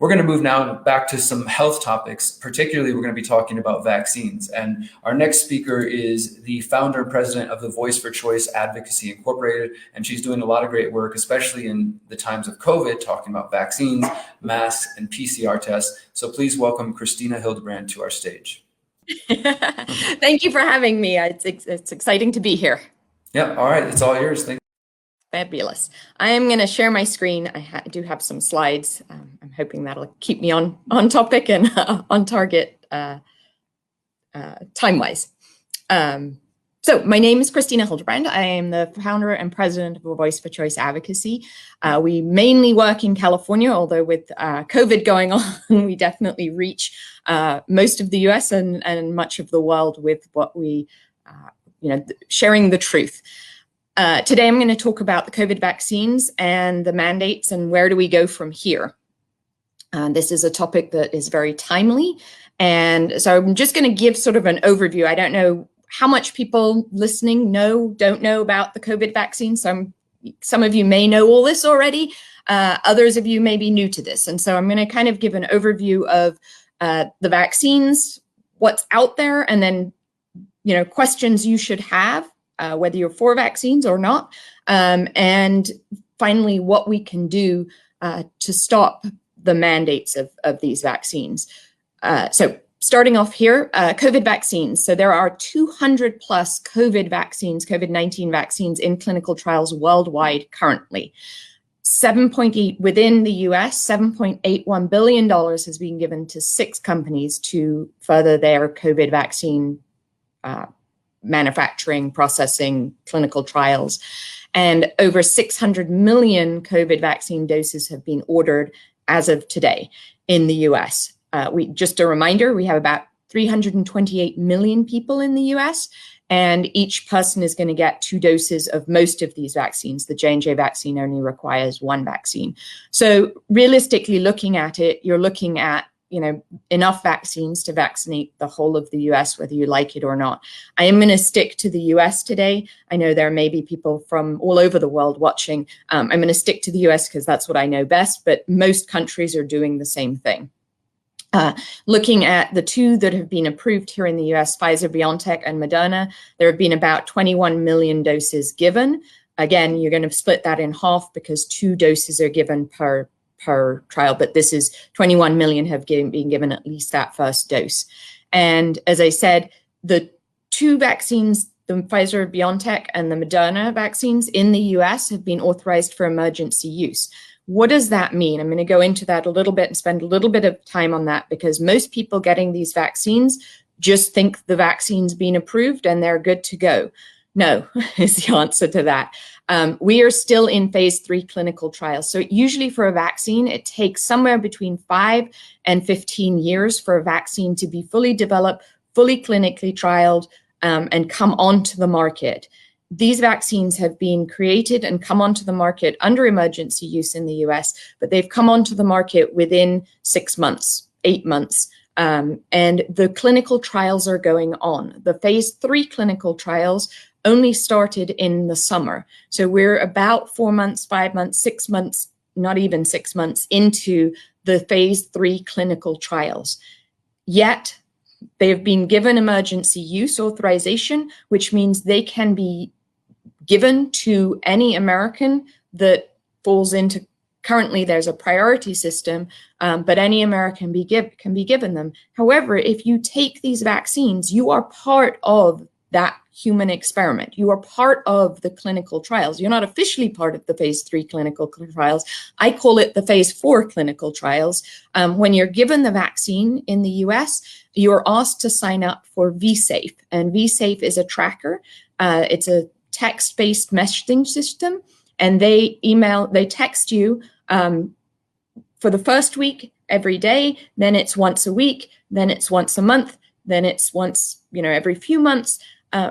We're going to move now back to some health topics. Particularly, we're going to be talking about vaccines. And our next speaker is the founder and president of the Voice for Choice Advocacy Incorporated. And she's doing a lot of great work, especially in the times of COVID, talking about vaccines, masks, and PCR tests. So please welcome Christina Hildebrand to our stage. Thank you for having me. It's exciting to be here. Yeah, all right. It's all yours. Thank you. Fabulous. I am going to share my screen. I do have some slides. I'm hoping that'll keep me on topic and on target time-wise. So my name is Christina Hildebrand. I am the founder and president of Voice for Choice Advocacy. We mainly work in California, although with COVID going on, we definitely reach most of the US and much of the world with what we, sharing the truth. Today, I'm going to talk about the COVID vaccines and the mandates and where do we go from here. This is a topic that is very timely. And so I'm just going to give sort of an overview. I don't know how much people listening don't know about the COVID vaccine. Some of you may know all this already. Others of you may be new to this. And so I'm going to kind of give an overview of the vaccines, what's out there, and then, questions you should have. Whether you're for vaccines or not, and finally, what we can do to stop the mandates of these vaccines. So starting off here, COVID vaccines. So there are 200 plus COVID-19 vaccines in clinical trials worldwide currently. 7.8 within the US, $7.81 billion has been given to 6 companies to further their COVID vaccine manufacturing, processing, clinical trials, and over 600 million COVID vaccine doses have been ordered as of today in the US. Just a reminder, we have about 328 million people in the US, and each person is going to get 2 doses of most of these vaccines. The J&J vaccine only requires 1 vaccine. So realistically looking at it, you're looking at enough vaccines to vaccinate the whole of the US, whether you like it or not. I am going to stick to the US today. I know there may be people from all over the world watching. I'm going to stick to the US because that's what I know best, but most countries are doing the same thing. Looking at the 2 that have been approved here in the US, Pfizer-BioNTech and Moderna, there have been about 21 million doses given. Again, you're going to split that in half because 2 doses are given per trial, but this is 21 million have been given at least that first dose. And as I said, the 2 vaccines, the Pfizer-BioNTech and the Moderna vaccines in the US have been authorized for emergency use. What does that mean? I'm going to go into that a little bit and spend a little bit of time on that because most people getting these vaccines just think the vaccine's been approved and they're good to go. No, is the answer to that. We are still in phase 3 clinical trials. So usually for a vaccine, it takes somewhere between 5 and 15 years for a vaccine to be fully developed, fully clinically trialed, and come onto the market. These vaccines have been created and come onto the market under emergency use in the US, but they've come onto the market within 6 months, 8 months. And the clinical trials are going on. The phase 3 clinical trials only started in the summer. So we're about 4 months, 5 months, 6 months, not even 6 months into the phase 3 clinical trials. Yet they have been given emergency use authorization, which means they can be given to any American that falls into, currently there's a priority system, but any American can be given them. However, if you take these vaccines, you are part of that human experiment. You are part of the clinical trials. You're not officially part of the phase 3 clinical trials. I call it the phase 4 clinical trials. When you're given the vaccine in the US, you're asked to sign up for vSafe. And vSafe is a tracker. It's a text-based messaging system. And they text you for the first week every day, then it's once a week, then it's once a month, then it's once, every few months.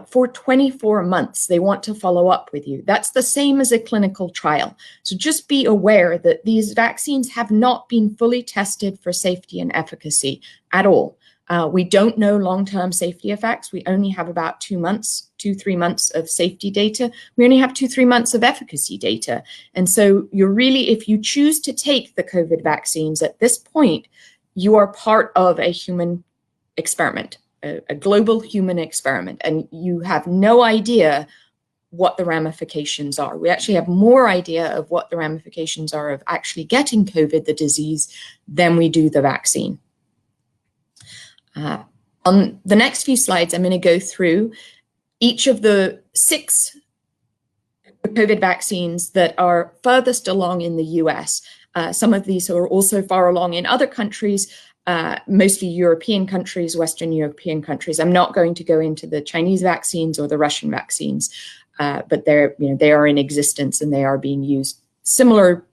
For 24 months, they want to follow up with you. That's the same as a clinical trial. So just be aware that these vaccines have not been fully tested for safety and efficacy at all. We don't know long-term safety effects. We only have about 2 months 2-3 months of safety data. We only have 2-3 months of efficacy data. And so you're really, if you choose to take the COVID vaccines at this point, you are part of a human experiment, a global human experiment, and you have no idea what the ramifications are. We actually have more idea of what the ramifications are of actually getting COVID, the disease, than we do the vaccine. On the next few slides, I'm going to go through each of the 6 COVID vaccines that are furthest along in the US. Some of these are also far along in other countries, mostly European countries, Western European countries. I'm not going to go into the Chinese vaccines or the Russian vaccines, but they are in existence and they are being used. Similar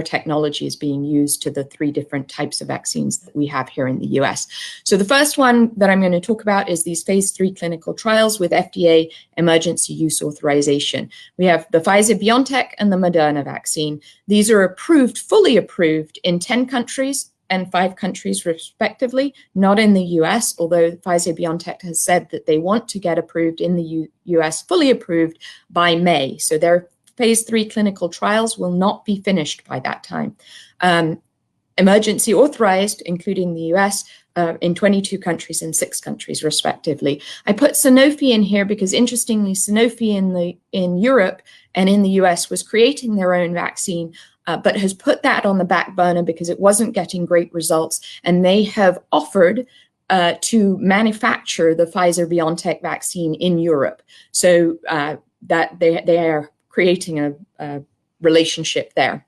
technology is being used to the 3 different types of vaccines that we have here in the US. So the first one that I'm going to talk about is these phase 3 clinical trials with FDA emergency use authorization. We have the Pfizer-BioNTech and the Moderna vaccine. These are approved, fully approved in 10 countries and 5 countries respectively, not in the US, although Pfizer-BioNTech has said that they want to get approved in the US, fully approved by May. So they're phase 3 clinical trials will not be finished by that time. Emergency authorized, including the US, in 22 countries and 6 countries, respectively. I put Sanofi in here because, interestingly, Sanofi in Europe and in the US was creating their own vaccine, but has put that on the back burner because it wasn't getting great results, and they have offered to manufacture the Pfizer-BioNTech vaccine in Europe. So that they are creating a relationship there.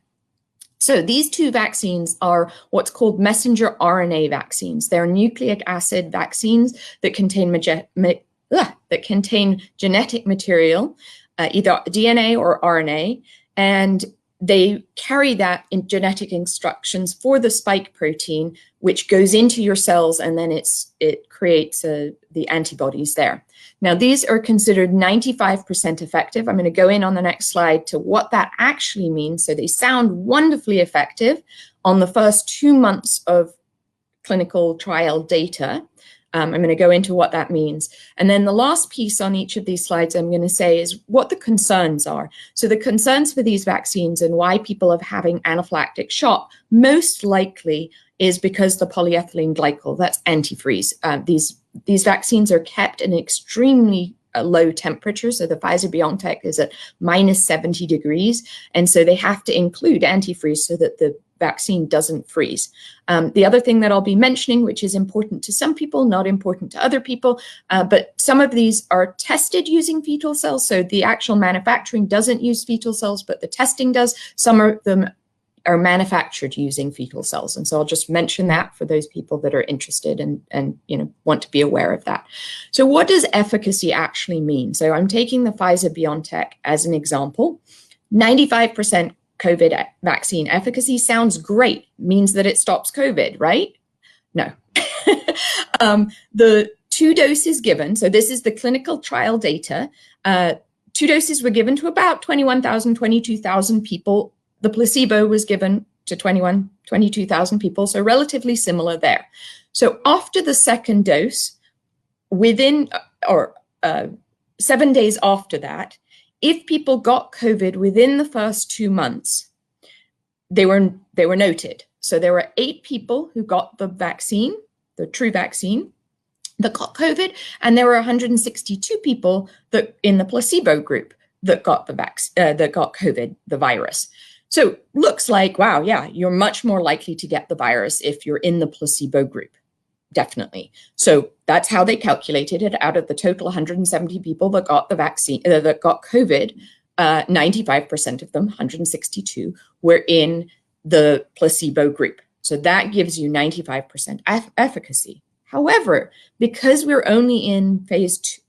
So these 2 vaccines are what's called messenger RNA vaccines. They're nucleic acid vaccines that contain genetic material, either DNA or RNA, and they carry that in genetic instructions for the spike protein, which goes into your cells, and then it creates the antibodies there. Now, these are considered 95% effective. I'm going to go in on the next slide to what that actually means. So they sound wonderfully effective on the first 2 months of clinical trial data. I'm going to go into what that means. And then the last piece on each of these slides I'm going to say is what the concerns are. So the concerns for these vaccines and why people are having anaphylactic shock most likely is because the polyethylene glycol, that's antifreeze. These vaccines are kept in extremely low temperature. So the Pfizer-BioNTech is at minus 70 degrees. And so they have to include antifreeze so that the vaccine doesn't freeze. The other thing that I'll be mentioning, which is important to some people, not important to other people, but some of these are tested using fetal cells. So the actual manufacturing doesn't use fetal cells, but the testing does. Some of them are manufactured using fetal cells. And so I'll just mention that for those people that are interested and want to be aware of that. So what does efficacy actually mean? So I'm taking the Pfizer-BioNTech as an example. 95% COVID vaccine efficacy sounds great, means that it stops COVID, right? No. The 2 doses given, so this is the clinical trial data, 2 doses were given to about 21,000, 22,000 people. The placebo was given to 22,000 people, so relatively similar there. So after the second dose, within 7 days after that, if people got COVID within the first 2 months, they were noted. So there were 8 people who got the vaccine, the true vaccine, that got COVID, and there were 162 people that in the placebo group that got that got COVID, the virus. So looks like, wow, yeah, you're much more likely to get the virus if you're in the placebo group. Definitely. So that's how they calculated it. Out of the total 170 people that got the vaccine, that got COVID, 95% of them, 162, were in the placebo group. So that gives you 95% efficacy. However, because we're only in phase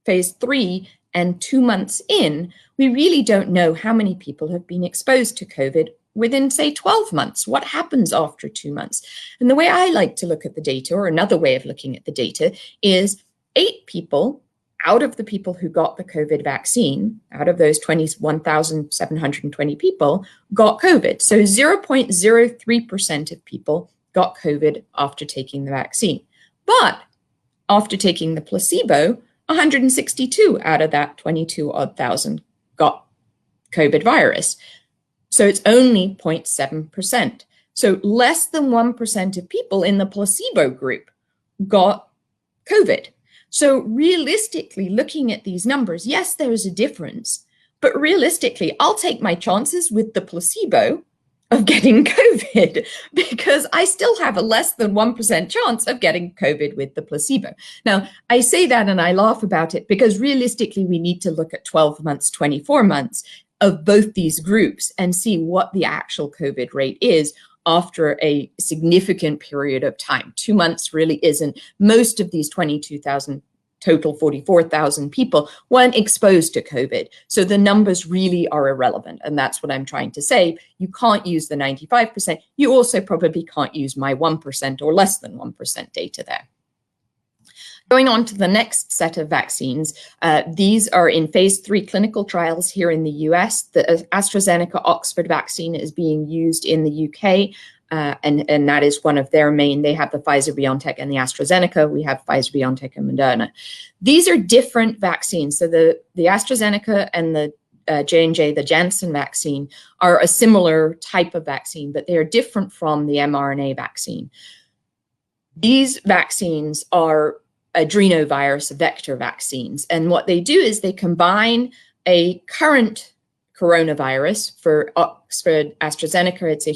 3 and 2 months in, we really don't know how many people have been exposed to COVID within, say, 12 months. What happens after 2 months? And the way I like to look at the data, or another way of looking at the data, is 8 people out of the people who got the COVID vaccine, out of those 21,720 people, got COVID. So 0.03% of people got COVID after taking the vaccine. But after taking the placebo, 162 out of that 22 odd thousand got COVID virus. So it's only 0.7%. So less than 1% of people in the placebo group got COVID. So realistically, looking at these numbers, yes, there is a difference, but realistically, I'll take my chances with the placebo of getting COVID because I still have a less than 1% chance of getting COVID with the placebo. Now, I say that and I laugh about it because realistically, we need to look at 12 months, 24 months of both these groups and see what the actual COVID rate is after a significant period of time. 2 months really isn't. Most of these 22,000, total 44,000 people weren't exposed to COVID. So the numbers really are irrelevant. And that's what I'm trying to say. You can't use the 95%. You also probably can't use my 1% or less than 1% data there. Going on to the next set of vaccines, these are in phase 3 clinical trials here in the US. The AstraZeneca Oxford vaccine is being used in the UK, and that is one of their main. They have the Pfizer-BioNTech and the AstraZeneca. We have Pfizer-BioNTech and Moderna. These are different vaccines. So the AstraZeneca and the J&J, the Janssen vaccine, are a similar type of vaccine, but they are different from the mRNA vaccine. These vaccines are adrenovirus vector vaccines. And what they do is they combine a current coronavirus. For Oxford AstraZeneca, it's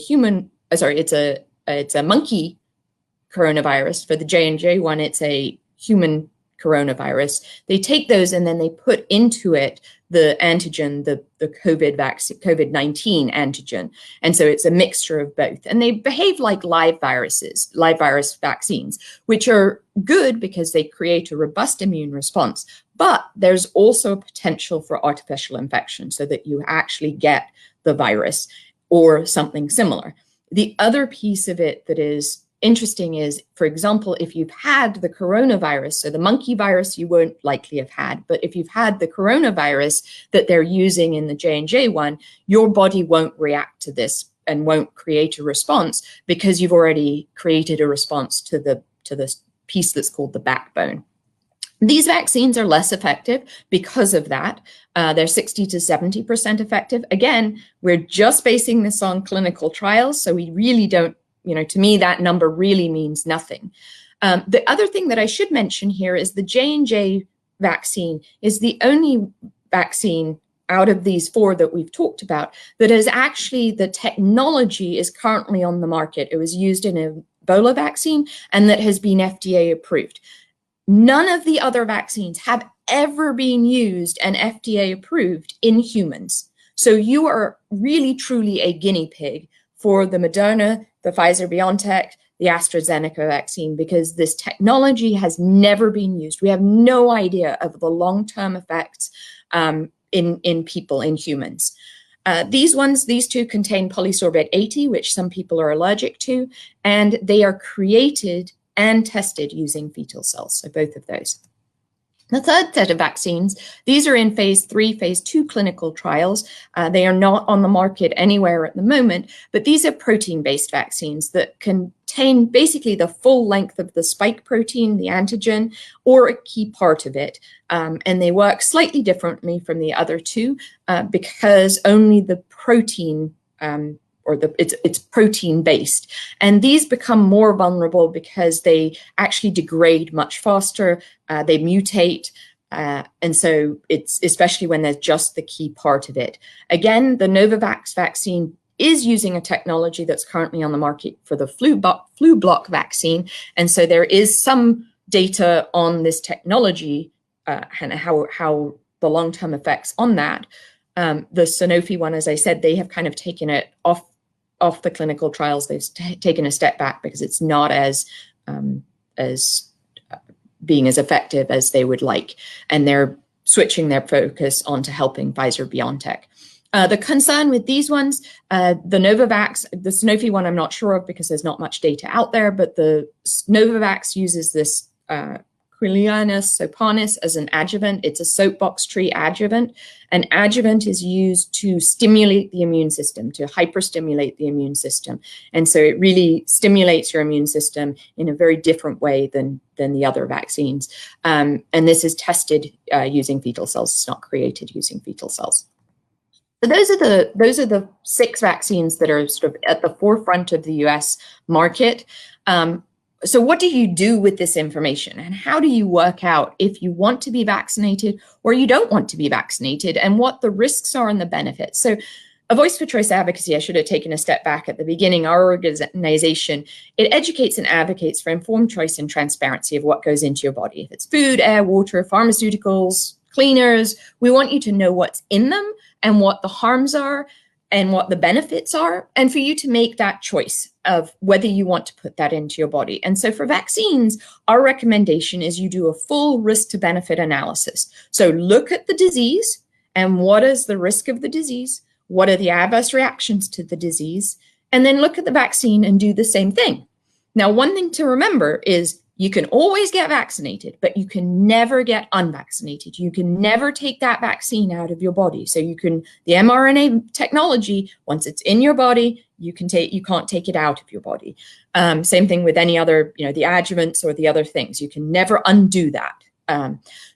a monkey coronavirus. For the J&J one, it's a human coronavirus. They take those and then they put into it the antigen, the COVID vaccine, COVID-19 antigen. And so it's a mixture of both. And they behave like live virus vaccines, which are good because they create a robust immune response. But there's also a potential for artificial infection so that you actually get the virus or something similar. The other piece of it that is interesting is, for example, if you've had the coronavirus, so the monkey virus you won't likely have had, but if you've had the coronavirus that they're using in the J&J one, your body won't react to this and won't create a response because you've already created a response to the piece that's called the backbone. These vaccines are less effective because of that. They're 60 to 70% effective. Again, we're just basing this on clinical trials, so we really don't, to me, that number really means nothing. The other thing that I should mention here is the J&J vaccine is the only vaccine out of these 4 that we've talked about that is actually, the technology is currently on the market. It was used in an Ebola vaccine and that has been FDA approved. None of the other vaccines have ever been used and FDA approved in humans. So you are really, truly a guinea pig for the Moderna, the Pfizer-BioNTech, the AstraZeneca vaccine, because this technology has never been used. We have no idea of the long-term effects in people, in humans. These 2 contain polysorbate 80, which some people are allergic to, and they are created and tested using fetal cells, so both of those. The third set of vaccines, these are in phase 3, phase 2 clinical trials. They are not on the market anywhere at the moment, but these are protein-based vaccines that contain basically the full length of the spike protein, the antigen, or a key part of it. And they work slightly differently from the other 2 because only the protein it's protein-based. And these become more vulnerable because they actually degrade much faster, they mutate, and so it's especially when there's just the key part of it. Again, the Novavax vaccine is using a technology that's currently on the market for the flu block vaccine, and so there is some data on this technology and how the long-term effects on that. The Sanofi one, as I said, they have kind of taken it off the clinical trials. They've taken a step back because it's not as being as effective as they would like, and they're switching their focus onto helping Pfizer-BioNTech. The concern with these ones, the Novavax, the Sanofi one, I'm not sure of because there's not much data out there, but the Novavax uses this Quillianus sopanis as an adjuvant. It's a soapbox tree adjuvant. An adjuvant is used to stimulate the immune system, to hyperstimulate the immune system. And so it really stimulates your immune system in a very different way than the other vaccines. And this is tested using fetal cells. It's not created using fetal cells. So those are the 6 vaccines that are sort of at the forefront of the US market. So what do you do with this information, and how do you work out if you want to be vaccinated or you don't want to be vaccinated, and what the risks are and the benefits? So a Voice for Choice Advocacy, I should have taken a step back at the beginning. Our organization, it educates and advocates for informed choice and transparency of what goes into your body. If it's food, air, water, pharmaceuticals, cleaners, we want you to know what's in them and what the harms are and what the benefits are, and for you to make that choice of whether you want to put that into your body. And so for vaccines, our recommendation is you do a full risk to benefit analysis. So look at the disease and what is the risk of the disease, what are the adverse reactions to the disease, and then look at the vaccine and do the same thing. Now, one thing to remember is you can always get vaccinated, but you can never get unvaccinated. You can never take that vaccine out of your body. So the mRNA technology, once it's in your body, you can't take it out of your body. Same thing with any other, the adjuvants or the other things. You can never undo that.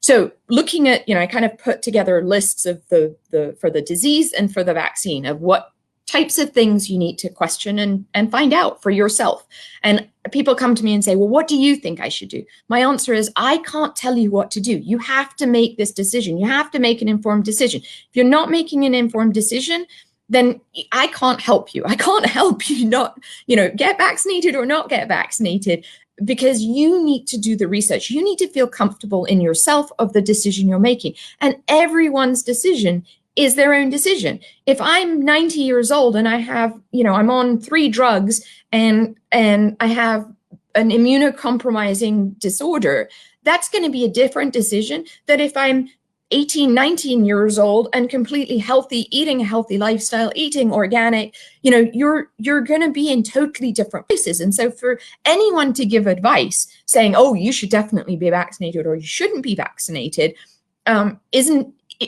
So looking at, I kind of put together lists of for the disease and for the vaccine of what types of things you need to question and find out for yourself. And people come to me and say, well, what do you think I should do? My answer is, I can't tell you what to do. You have to make this decision. You have to make an informed decision. If you're not making an informed decision, then I can't help you. I can't help you not, get vaccinated or not get vaccinated, because you need to do the research. You need to feel comfortable in yourself of the decision you're making. And everyone's decision is their own decision. If I'm 90 years old and I have, I'm on 3 drugs and I have an immunocompromising disorder, that's going to be a different decision than if I'm 18, 19 years old and completely healthy, eating a healthy lifestyle, eating organic. You're going to be in totally different places. And so for anyone to give advice saying, oh, you should definitely be vaccinated or you shouldn't be vaccinated,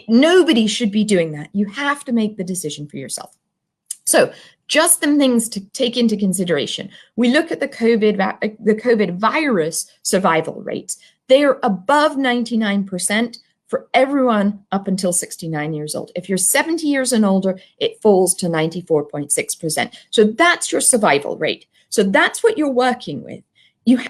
nobody should be doing that. You have to make the decision for yourself. So just some things to take into consideration. We look at the COVID virus survival rates. They are above 99% for everyone up until 69 years old. If you're 70 years and older, it falls to 94.6%. So that's your survival rate. So that's what you're working with.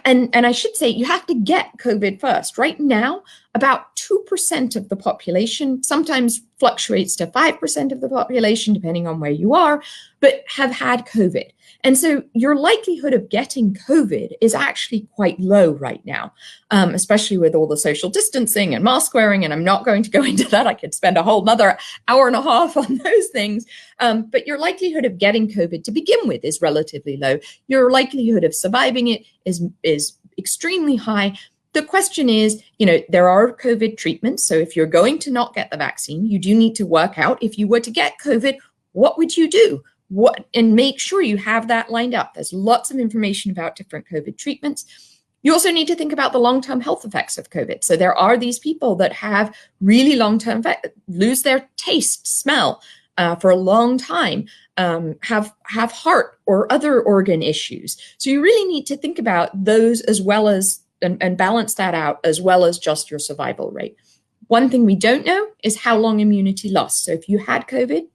And I should say, you have to get COVID first. Right now, about 2% of the population, sometimes fluctuates to 5% of the population, depending on where you are, but have had COVID. And so your likelihood of getting COVID is actually quite low right now, especially with all the social distancing and mask wearing. And I'm not going to go into that. I could spend a whole another hour and a half on those things. But your likelihood of getting COVID to begin with is relatively low. Your likelihood of surviving it is extremely high. The question is, there are COVID treatments. So if you're going to not get the vaccine, you do need to work out, if you were to get COVID, what would you do? And make sure you have that lined up. There's lots of information about different COVID treatments. You also need to think about the long-term health effects of COVID. So there are these people that have really long-term lose their taste, smell for a long time, have heart or other organ issues. So you really need to think about those as well as and balance that out as well as just your survival rate. One thing we don't know is how long immunity lasts. So if you had COVID,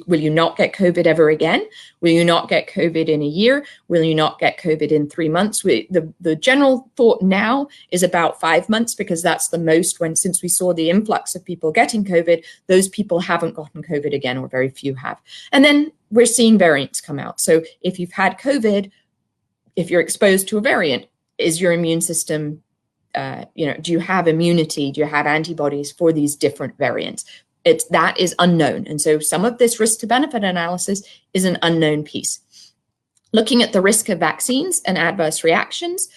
will you not get COVID ever again? Will you not get COVID in a year? Will you not get COVID in 3 months? The general thought now is about 5 months, because that's the most since we saw the influx of people getting COVID, those people haven't gotten COVID again, or very few have. And then we're seeing variants come out. So if you've had COVID, if you're exposed to a variant, is your immune system, do you have immunity? Do you have antibodies for these different variants? That is unknown. And so some of this risk to benefit analysis is an unknown piece. Looking at the risk of vaccines and adverse reactions,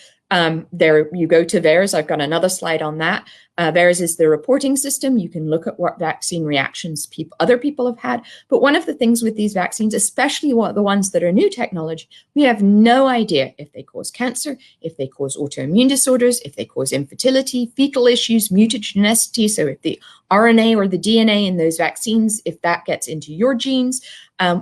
there you go to VAERS. I've got another slide on that. VAERS is the reporting system. You can look at what vaccine reactions other people have had. But one of the things with these vaccines, especially the ones that are new technology, we have no idea if they cause cancer, if they cause autoimmune disorders, if they cause infertility, fetal issues, mutagenicity. So if the RNA or the DNA in those vaccines, if that gets into your genes,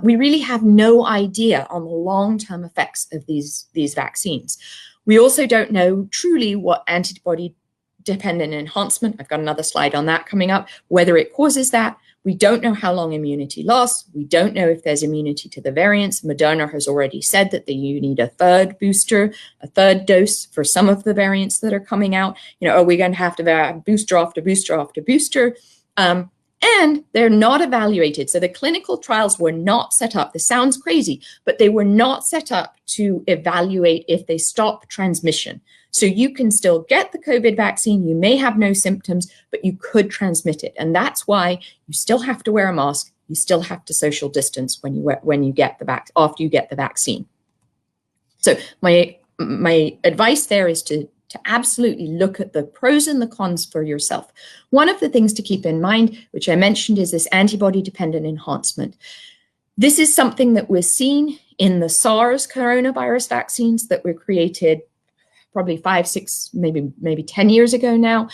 we really have no idea on the long-term effects of these vaccines. We also don't know truly what antibody-dependent enhancement, I've got another slide on that coming up, whether it causes that. We don't know how long immunity lasts. We don't know if there's immunity to the variants. Moderna has already said that you need a third booster, a third dose for some of the variants that are coming out. Are we going to have booster after booster after booster? And they're not evaluated. So the clinical trials were not set up. This sounds crazy, but they were not set up to evaluate if they stop transmission. So you can still get the COVID vaccine. You may have no symptoms, but you could transmit it. And that's why you still have to wear a mask. You still have to social distance when you get after you get the vaccine. So my advice there is to absolutely look at the pros and the cons for yourself. One of the things to keep in mind, which I mentioned, is this antibody-dependent enhancement. This is something that we're seeing in the SARS coronavirus vaccines that were created probably 5, 6, maybe 10 years ago now.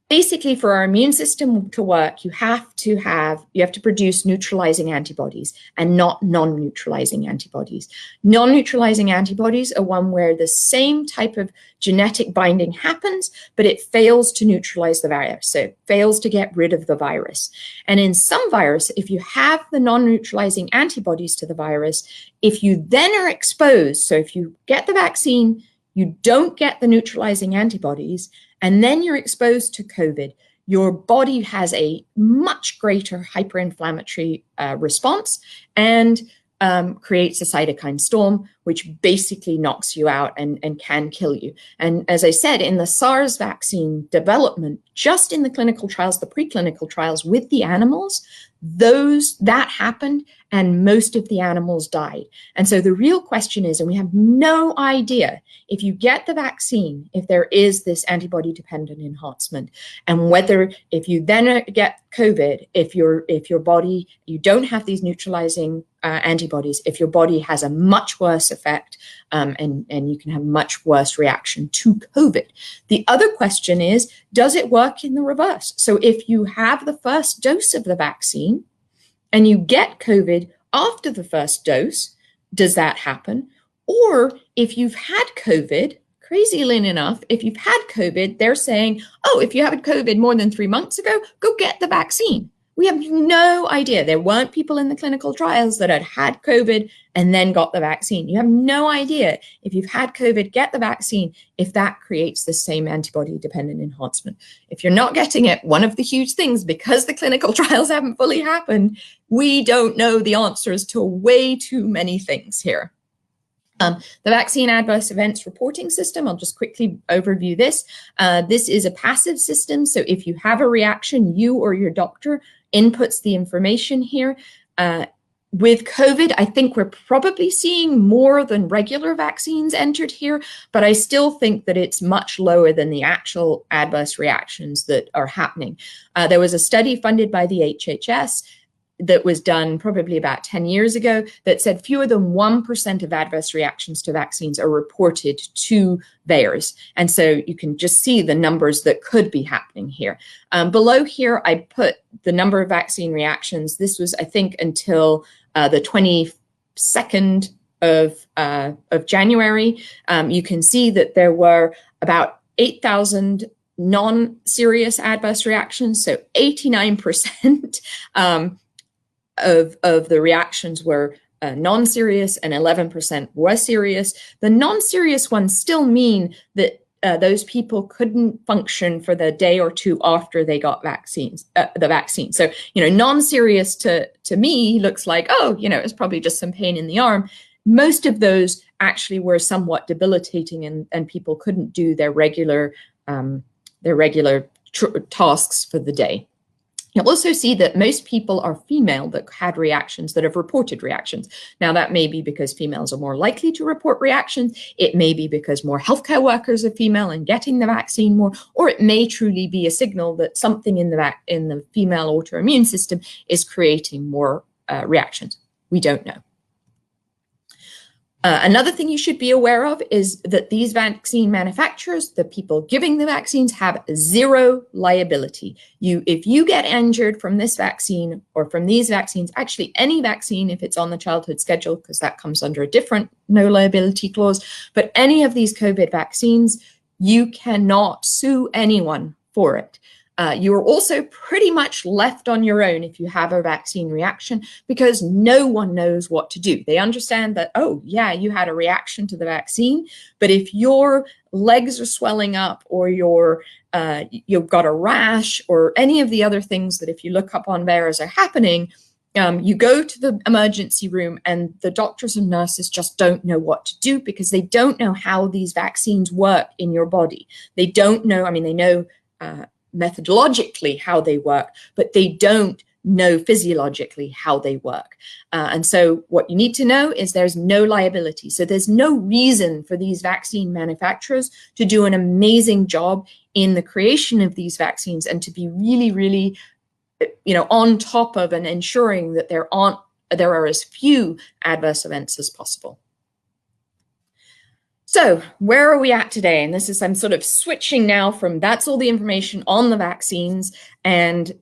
Basically, for our immune system to work, you have to produce neutralizing antibodies and not non-neutralizing antibodies. Non-neutralizing antibodies are one where the same type of genetic binding happens, but it fails to neutralize the virus. So it fails to get rid of the virus. And in some virus, if you have the non-neutralizing antibodies to the virus, if you then are exposed, so if you get the vaccine, you don't get the neutralizing antibodies, and then you're exposed to COVID, your body has a much greater hyperinflammatory response and creates a cytokine storm, which basically knocks you out and can kill you. And as I said, in the SARS vaccine development, just in the clinical trials, the preclinical trials with the animals, that happened and most of the animals died. And so the real question is, and we have no idea if you get the vaccine, if there is this antibody-dependent enhancement, and whether if you then get COVID, if your body, you don't have these neutralizing antibodies, if your body has a much worse effect and you can have much worse reaction to COVID. The other question is, does it work in the reverse? So if you have the first dose of the vaccine and you get COVID after the first dose, does that happen? Or if you've had COVID, crazily enough, if you've had COVID, they're saying, oh, if you had COVID more than 3 months ago, go get the vaccine. We have no idea. There weren't people in the clinical trials that had COVID and then got the vaccine. You have no idea if you've had COVID, get the vaccine, if that creates the same antibody-dependent enhancement. If you're not getting it, one of the huge things, because the clinical trials haven't fully happened, we don't know the answers to way too many things here. The vaccine adverse events reporting system, I'll just quickly overview this. This is a passive system. So if you have a reaction, you or your doctor inputs the information here. With COVID, I think we're probably seeing more than regular vaccines entered here, but I still think that it's much lower than the actual adverse reactions that are happening. There was a study funded by the HHS that was done probably about 10 years ago that said fewer than 1% of adverse reactions to vaccines are reported to VAERS. And so you can just see the numbers that could be happening here. Below here, I put the number of vaccine reactions. This was, I think, until the 22nd of January. You can see that there were about 8,000 non-serious adverse reactions. So 89% of the reactions were non-serious and 11% were serious. The non-serious ones still mean that those people couldn't function for the day or two after they got the vaccine. So, non-serious to me looks like, oh, it's probably just some pain in the arm. Most of those actually were somewhat debilitating and people couldn't do their regular tasks for the day. You'll also see that most people are female that had reactions, that have reported reactions. Now, that may be because females are more likely to report reactions. It may be because more healthcare workers are female and getting the vaccine more, or it may truly be a signal that something in the female autoimmune system is creating more reactions. We don't know. Another thing you should be aware of is that these vaccine manufacturers, the people giving the vaccines, have zero liability. If you get injured from this vaccine or from these vaccines, actually any vaccine, if it's on the childhood schedule, because that comes under a different no liability clause, but any of these COVID vaccines, you cannot sue anyone for it. You're also pretty much left on your own if you have a vaccine reaction, because no one knows what to do. They understand that, oh, yeah, you had a reaction to the vaccine, but if your legs are swelling up or you've got a rash or any of the other things that if you look up on VAERS are happening, you go to the emergency room and the doctors and nurses just don't know what to do because they don't know how these vaccines work in your body. They don't know, I mean, they know methodologically how they work, but they don't know physiologically how they work. And so what you need to know is there's no liability. So there's no reason for these vaccine manufacturers to do an amazing job in the creation of these vaccines and to be really, really, on top of and ensuring that there are as few adverse events as possible. So where are we at today? And I'm sort of switching now from that's all the information on the vaccines and,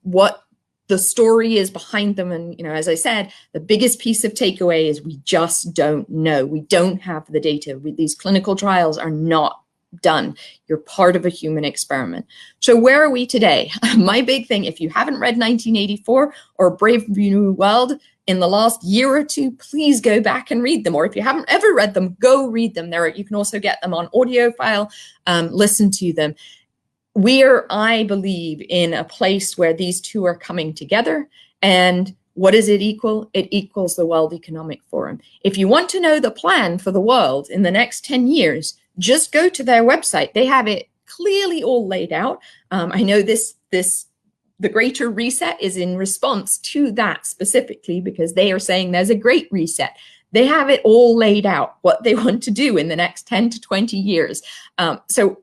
what the story is behind them. And, as I said, the biggest piece of takeaway is we just don't know. We don't have the data. These clinical trials are not done. You're part of a human experiment. So where are we today? My big thing, if you haven't read 1984 or Brave New World in the last year or two, please go back and read them. Or if you haven't ever read them, go read them. You can also get them on audio file, listen to them. We are, I believe, in a place where these two are coming together. And what does it equal? It equals the World Economic Forum. If you want to know the plan for the world in the next 10 years, just go to their website. They have it clearly all laid out. I know the Greater Reset is in response to that specifically because they are saying there's a Great Reset. They have it all laid out, what they want to do in the next 10 to 20 years. So,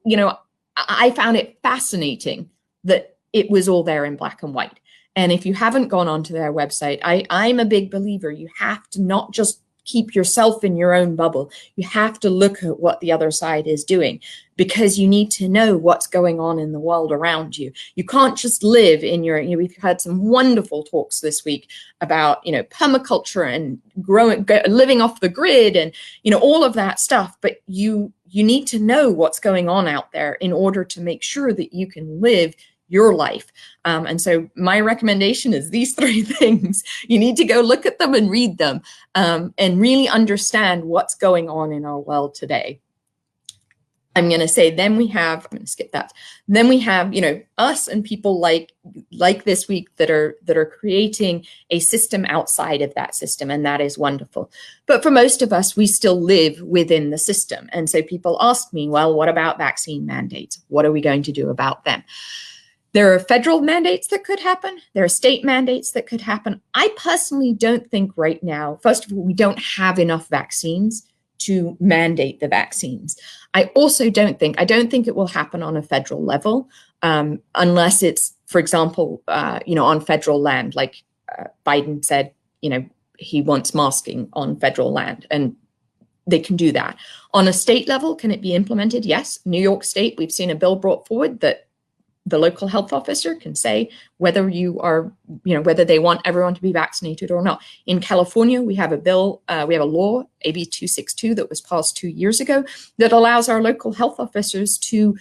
I found it fascinating that it was all there in black and white. And if you haven't gone onto their website, I'm a big believer. You have to not just keep yourself in your own bubble. You have to look at what the other side is doing because you need to know what's going on in the world around you. You can't just live in we've had some wonderful talks this week about, permaculture and living off the grid and, all of that stuff. But you need to know what's going on out there in order to make sure that you can live your life. And so my recommendation is these three things. You need to go look at them and read them and really understand what's going on in our world today. I'm going to say, I'm going to skip that. Then we have, us and people like this week that are creating a system outside of that system. And that is wonderful. But for most of us, we still live within the system. And so people ask me, well, what about vaccine mandates? What are we going to do about them? There are federal mandates that could happen. There are state mandates that could happen. I personally don't think right now, first of all, we don't have enough vaccines to mandate the vaccines. I also don't think it will happen on a federal level unless it's, for example, on federal land, like Biden said, he wants masking on federal land, and they can do that. On a state level, can it be implemented? Yes. New York State, we've seen a bill brought forward that the local health officer can say whether whether they want everyone to be vaccinated or not. In California, we have a bill, we have a law, AB 262, that was passed 2 years ago that allows our local health officers to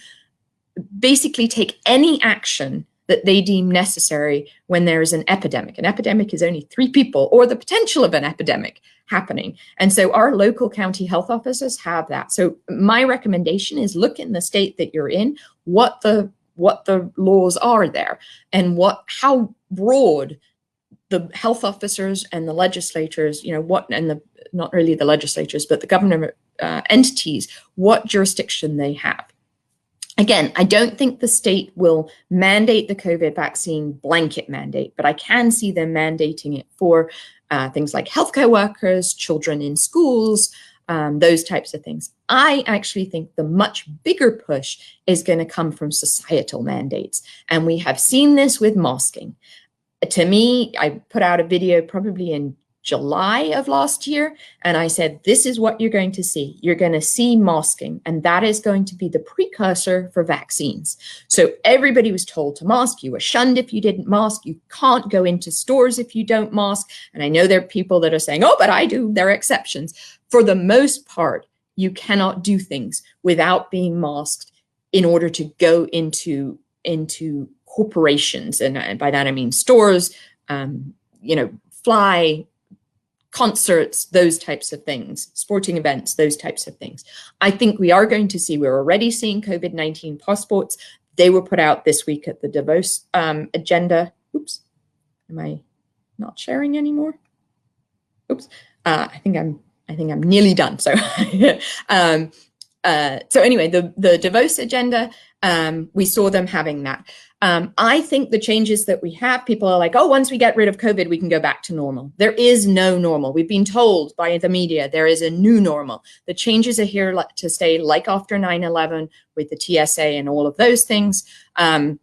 basically take any action that they deem necessary when there is an epidemic. An epidemic is only 3 people or the potential of an epidemic happening. And so our local county health officers have that. So my recommendation is look in the state that you're in, what the laws are there and how broad the health officers and the legislators, not really the legislatures, but the government entities, what jurisdiction they have. Again, I don't think the state will mandate the COVID vaccine blanket mandate, but I can see them mandating it for things like healthcare workers, children in schools, those types of things. I actually think the much bigger push is going to come from societal mandates. And we have seen this with masking. To me, I put out a video probably in July of last year, and I said, this is what you're going to see. You're going to see masking, and that is going to be the precursor for vaccines. So everybody was told to mask. You were shunned if you didn't mask. You can't go into stores if you don't mask. And I know there are people that are saying, oh, but I do. There are exceptions. For the most part, you cannot do things without being masked in order to go into corporations. And by that I mean stores, fly, concerts, those types of things, sporting events, those types of things. I think we are going to see, we're already seeing COVID-19 passports. They were put out this week at the Davos agenda. Oops, am I not sharing anymore? Oops, I think I'm nearly done. So, so anyway, the Davos agenda, we saw them having that. I think the changes that we have, people are like, oh, once we get rid of COVID, we can go back to normal. There is no normal. We've been told by the media there is a new normal. The changes are here to stay, like after 9/11 with the TSA and all of those things. I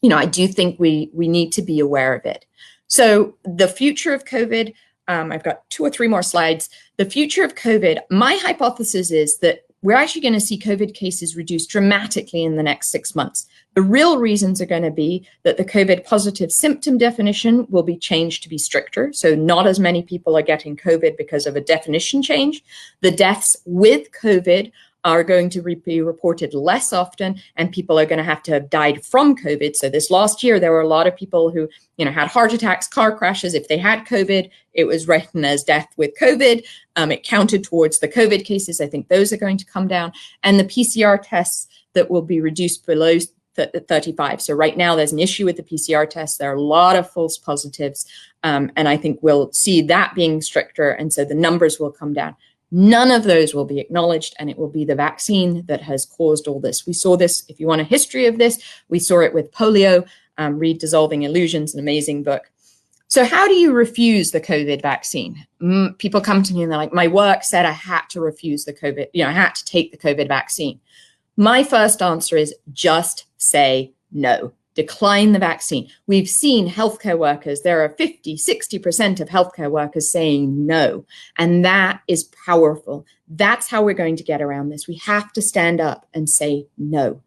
do think we need to be aware of it. So the future of COVID, I've got 2 or 3 more slides. The future of COVID, my hypothesis is that we're actually going to see COVID cases reduced dramatically in the next 6 months. The real reasons are going to be that the COVID positive symptom definition will be changed to be stricter. So not as many people are getting COVID because of a definition change. The deaths with COVID are going to be reported less often, and people are going to have died from COVID. So this last year, there were a lot of people who, had heart attacks, car crashes. If they had COVID, it was written as death with COVID. It counted towards the COVID cases. I think those are going to come down. And the PCR tests that will be reduced below 35. So right now, there's an issue with the PCR tests. There are a lot of false positives. And I think we'll see that being stricter. And so the numbers will come down. None of those will be acknowledged, and it will be the vaccine that has caused all this. We saw this, if you want a history of this, we saw it with polio. Read Dissolving Illusions, an amazing book. So how do you refuse the COVID vaccine? People come to me and they're like, my work said I had to refuse the COVID, I had to take the COVID vaccine. My first answer is just say no. Decline the vaccine. We've seen healthcare workers, there are 50, 60% of healthcare workers saying no. And that is powerful. That's how we're going to get around this. We have to stand up and say no.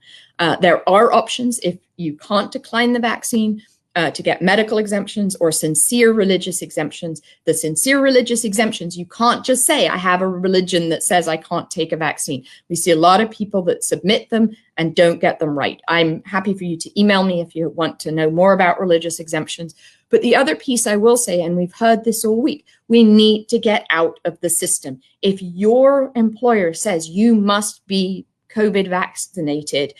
There are options if you can't decline the vaccine to get medical exemptions or sincere religious exemptions. The sincere religious exemptions, you can't just say, I have a religion that says I can't take a vaccine. We see a lot of people that submit them and don't get them right. I'm happy for you to email me if you want to know more about religious exemptions. But the other piece I will say, and we've heard this all week, we need to get out of the system. If your employer says you must be COVID vaccinated,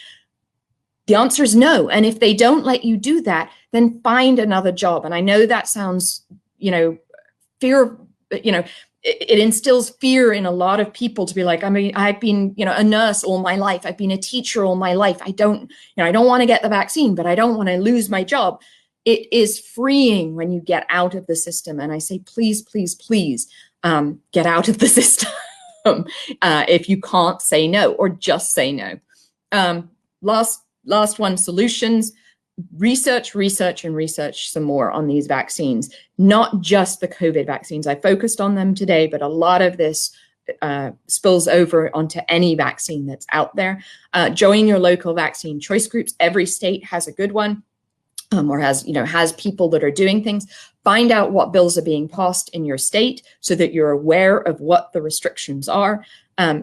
the answer is no. And if they don't let you do that, then find another job. And I know that sounds, fear, it instills fear in a lot of people to be like, I've been, a nurse all my life. I've been a teacher all my life. I don't want to get the vaccine, but I don't want to lose my job. It is freeing when you get out of the system. And I say, please, please, please get out of the system if you can't say no, or just say no. Last one, solutions. Research some more on these vaccines, not just the COVID vaccines. I focused on them today, but a lot of this spills over onto any vaccine that's out there. Join your local vaccine choice groups. Every state has a good one, or has people that are doing things. Find out what bills are being passed in your state so that you're aware of what the restrictions are.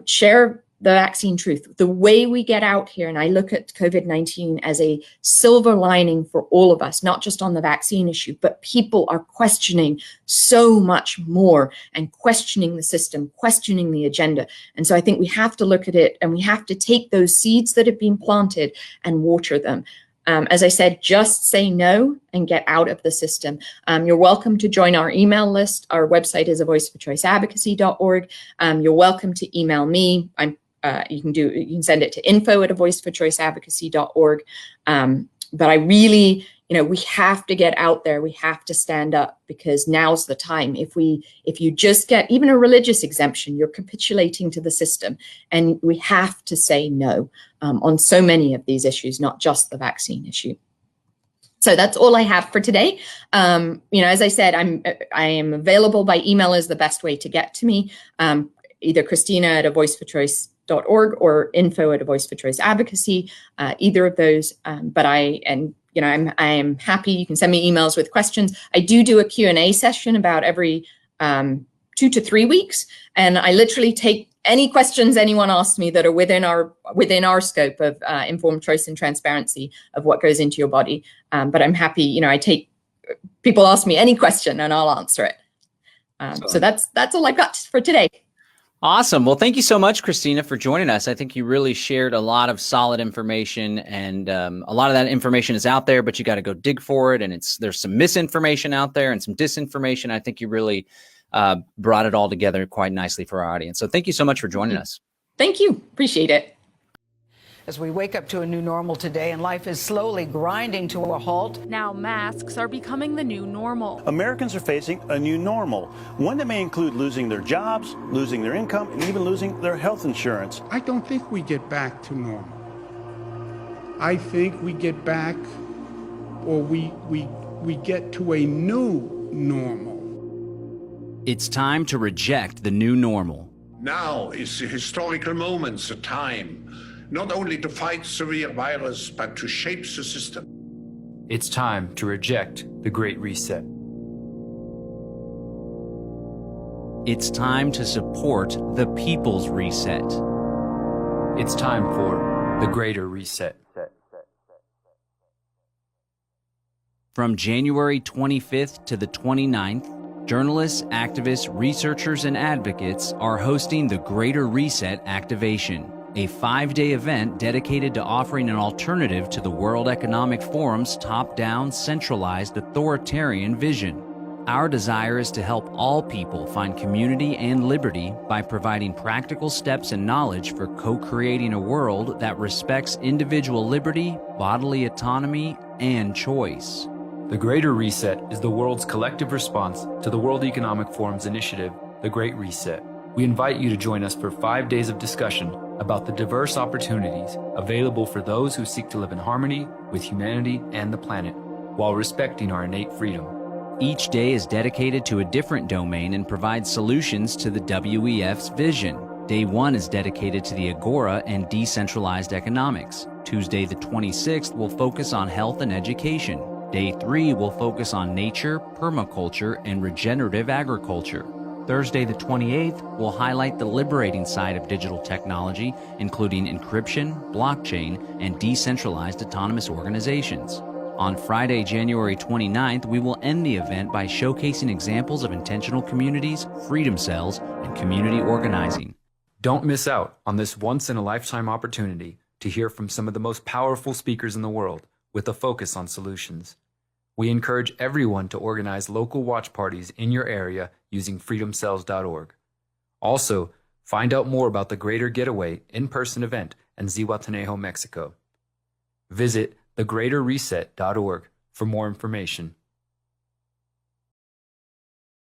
Share the vaccine truth. The way we get out here, and I look at COVID-19 as a silver lining for all of us, not just on the vaccine issue, but people are questioning so much more and questioning the system, questioning the agenda. And so I think we have to look at it, and we have to take those seeds that have been planted and water them. As I said, just say no and get out of the system. You're welcome to join our email list. Our website is avoiceforchoiceadvocacy.org. You're welcome to email me. I'm you can send it to info@avoiceforchoiceadvocacy.org. But I really, we have to get out there. We have to stand up, because now's the time. If you just get even a religious exemption, you're capitulating to the system, and we have to say no on so many of these issues, not just the vaccine issue. So that's all I have for today. As I said, I am available by email is the best way to get to me. Either Christina@avoiceforchoice.org or info@avoiceforchoiceadvocacy, either of those. But I am happy. You can send me emails with questions. I do a Q&A session about every 2 to 3 weeks, and I literally take any questions anyone asks me that are within our scope of informed choice and transparency of what goes into your body. But I'm happy. People ask me any question and I'll answer it. So that's all I've got for today. Awesome. Well, thank you so much, Christina, for joining us. I think you really shared a lot of solid information, and a lot of that information is out there, but you got to go dig for it. And there's some misinformation out there and some disinformation. I think you really brought it all together quite nicely for our audience. So thank you so much for joining us. Thank you. Appreciate it. As we wake up to a new normal today and life is slowly grinding to a halt. Now masks are becoming the new normal. Americans are facing a new normal, one that may include losing their jobs, losing their income, and even losing their health insurance. I don't think we get back to normal. I think we get back, or we get to a new normal. It's time to reject the new normal. Now is the historical moment, the time, not only to fight severe virus, but to shape the system. It's time to reject the Great Reset. It's time to support the People's Reset. It's time for the Greater Reset. From January 25th to the 29th, journalists, activists, researchers, and advocates are hosting the Greater Reset Activation, a 5-day event dedicated to offering an alternative to the World Economic Forum's top-down, centralized, authoritarian vision. Our desire is to help all people find community and liberty by providing practical steps and knowledge for co-creating a world that respects individual liberty, bodily autonomy, and choice. The Greater Reset is the world's collective response to the World Economic Forum's initiative, The Great Reset. We invite you to join us for 5 days of discussion about the diverse opportunities available for those who seek to live in harmony with humanity and the planet, while respecting our innate freedom. Each day is dedicated to a different domain and provides solutions to the WEF's vision. Day 1 is dedicated to the Agora and decentralized economics. Tuesday the 26th will focus on health and education. Day 3 will focus on nature, permaculture, and regenerative agriculture. Thursday the 28th will highlight the liberating side of digital technology, including encryption, blockchain, and decentralized autonomous organizations. On Friday, January 29th, we will end the event by showcasing examples of intentional communities, freedom cells, and community organizing. Don't miss out on this once-in-a-lifetime opportunity to hear from some of the most powerful speakers in the world with a focus on solutions. We encourage everyone to organize local watch parties in your area using freedomcells.org. Also, find out more about the Greater Getaway in-person event in Zihuatanejo, Mexico. Visit thegreaterreset.org for more information.